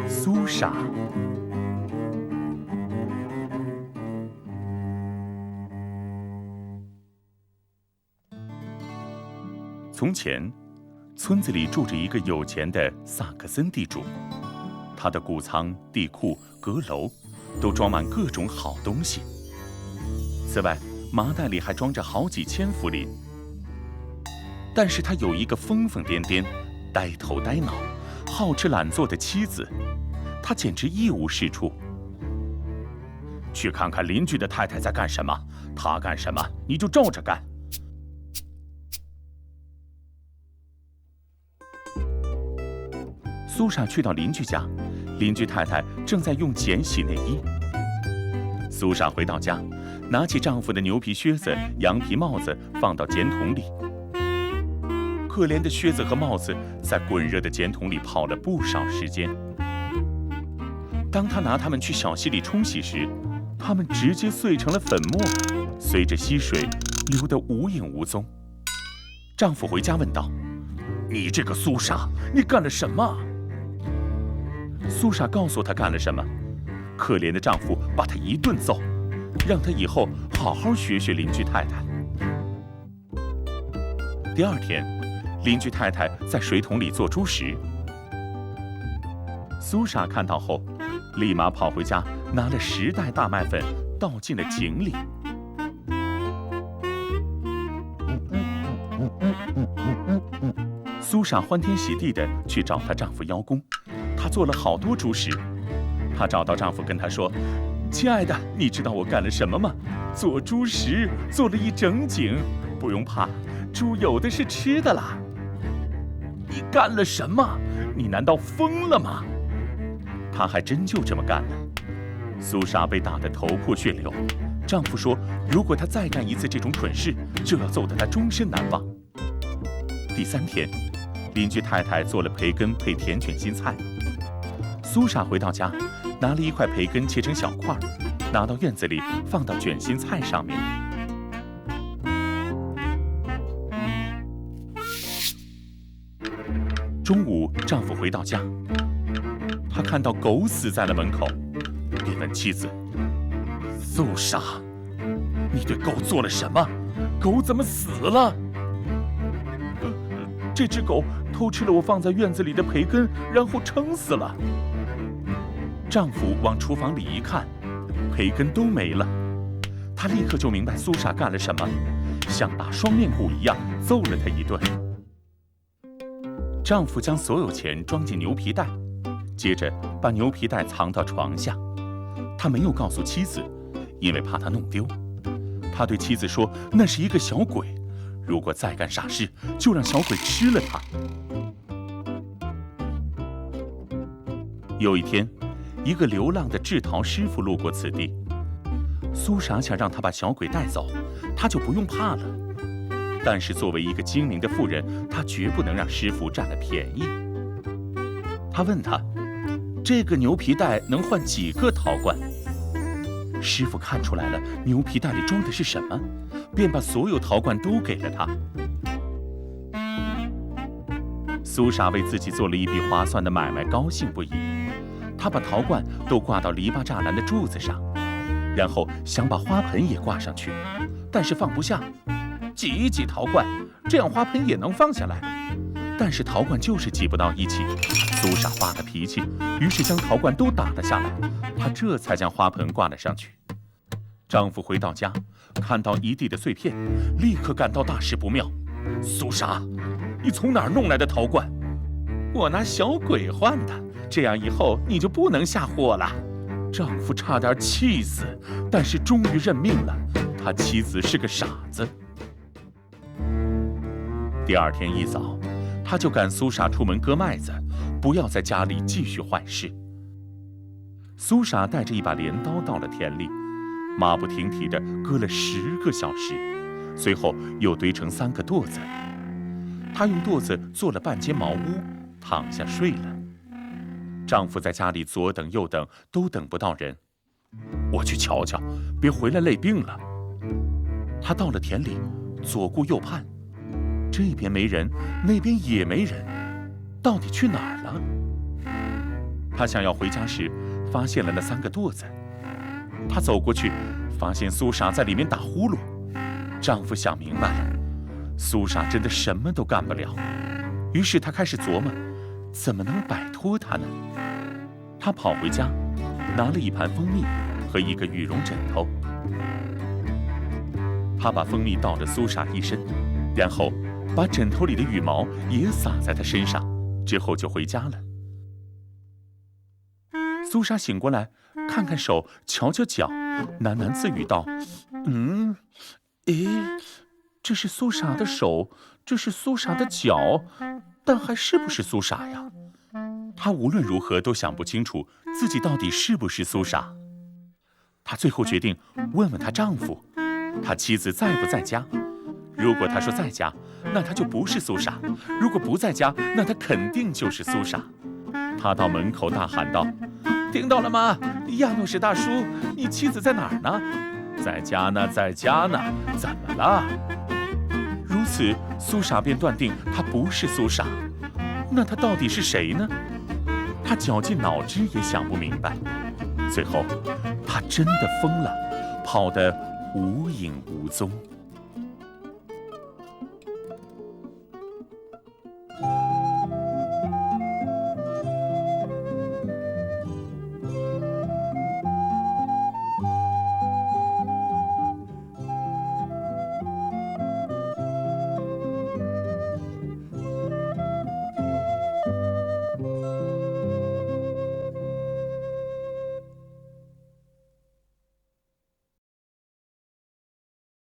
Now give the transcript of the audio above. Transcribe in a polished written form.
苏傻。从前，村子里住着一个有钱的萨克森地主，他的谷仓、地库、阁楼都装满各种好东西。此外，麻袋里还装着好几千福林。但是他有一个疯疯癫癫、呆头呆脑、好吃懒做的妻子，他简直一无是处。去看看邻居的太太在干什么，她干什么你就照着干。苏傻去到邻居家，邻居太太正在用碱洗内衣。苏傻回到家，拿起丈夫的牛皮靴子、羊皮帽子放到碱桶里。可怜的靴子和帽子在滚热的碱桶里泡了不少时间。当她拿它们去小溪里冲洗时，它们直接碎成了粉末，随着溪水流得无影无踪。丈夫回家问道：“你这个苏傻，你干了什么？”苏傻告诉她干了什么。可怜的丈夫把她一顿揍，让她以后好好学学邻居太太。第二天，邻居太太在水桶里做猪食。苏傻看到后，立马跑回家，拿了10袋大麦粉倒进了井里。苏傻欢天喜地地去找她丈夫邀功，她做了好多猪食。她找到丈夫跟他说：“亲爱的，你知道我干了什么吗？做猪食，做了一整井，不用怕，猪有的是吃的啦。”你干了什么？你难道疯了吗？她还真就这么干了。苏傻被打得头破血流，丈夫说，如果她再干一次这种蠢事，就要揍得她终身难忘。第3天，邻居太太做了培根配甜卷心菜。苏傻回到家，拿了一块培根切成小块，拿到院子里放到卷心菜上面。中午，丈夫回到家，他看到狗死在了门口，便问妻子：“苏傻，你对狗做了什么？狗怎么死了？”这只狗偷吃了我放在院子里的培根，然后撑死了。丈夫往厨房里一看，培根都没了。他立刻就明白苏傻干了什么，像打双面鼓一样揍了她一顿。丈夫将所有钱装进牛皮袋，接着把牛皮袋藏到床下。他没有告诉妻子，因为怕她弄丢。他对妻子说，那是一个小鬼，如果再干傻事，就让小鬼吃了他。有一天，一个流浪的制陶师傅路过此地，苏傻想让他把小鬼带走，他就不用怕了。但是作为一个精明的妇人，她绝不能让师傅占了便宜。他问他，这个牛皮袋能换几个陶罐？师傅看出来了，牛皮袋里装的是什么，便把所有陶罐都给了他。苏傻为自己做了一笔划算的买卖，高兴不已。他把陶罐都挂到篱笆栅栏的柱子上，然后想把花盆也挂上去，但是放不下。挤一挤陶罐，这样花盆也能放下来。但是陶罐就是挤不到一起。苏傻发了脾气，于是将陶罐都打了下来，她这才将花盆挂了上去。丈夫回到家，看到一地的碎片，立刻感到大事不妙。苏傻，你从哪儿弄来的陶罐？我拿小鬼换的，这样以后你就不能下唬我了。丈夫差点气死，但是终于认命了，他妻子是个傻子。第二天一早，他就赶苏傻出门割麦子，不要在家里继续坏事。苏傻带着一把镰刀到了田里，马不停蹄地割了10个小时，随后又堆成3个垛子。她用垛子做了半间茅屋，躺下睡了。丈夫在家里左等右等，都等不到人。我去瞧瞧，别回来累病了。他到了田里，左顾右盼，这边没人，那边也没人，到底去哪儿了？他想要回家时，发现了那3个垛子。他走过去，发现苏傻在里面打呼噜。丈夫想明白了，苏傻真的什么都干不了。于是他开始琢磨，怎么能摆脱她呢？他跑回家，拿了一盘蜂蜜和一个羽绒枕头。他把蜂蜜倒了苏傻一身，然后把枕头里的羽毛也撒在她身上，之后就回家了。苏傻醒过来，看看手，瞧瞧脚，喃喃自语道：“这是苏傻的手，这是苏傻的脚，但还是不是苏傻呀？”她无论如何都想不清楚自己到底是不是苏傻。她最后决定问问她丈夫，她妻子在不在家。如果她说在家，那她就不是苏傻；如果不在家，那她肯定就是苏傻。她到门口大喊道：“听到了吗？亚诺什大叔，你妻子在哪儿呢？”“在家呢，在家呢。”“怎么了？”如此，苏傻便断定她不是苏傻。那她到底是谁呢？她绞尽脑汁也想不明白。最后，她真的疯了，跑得无影无踪。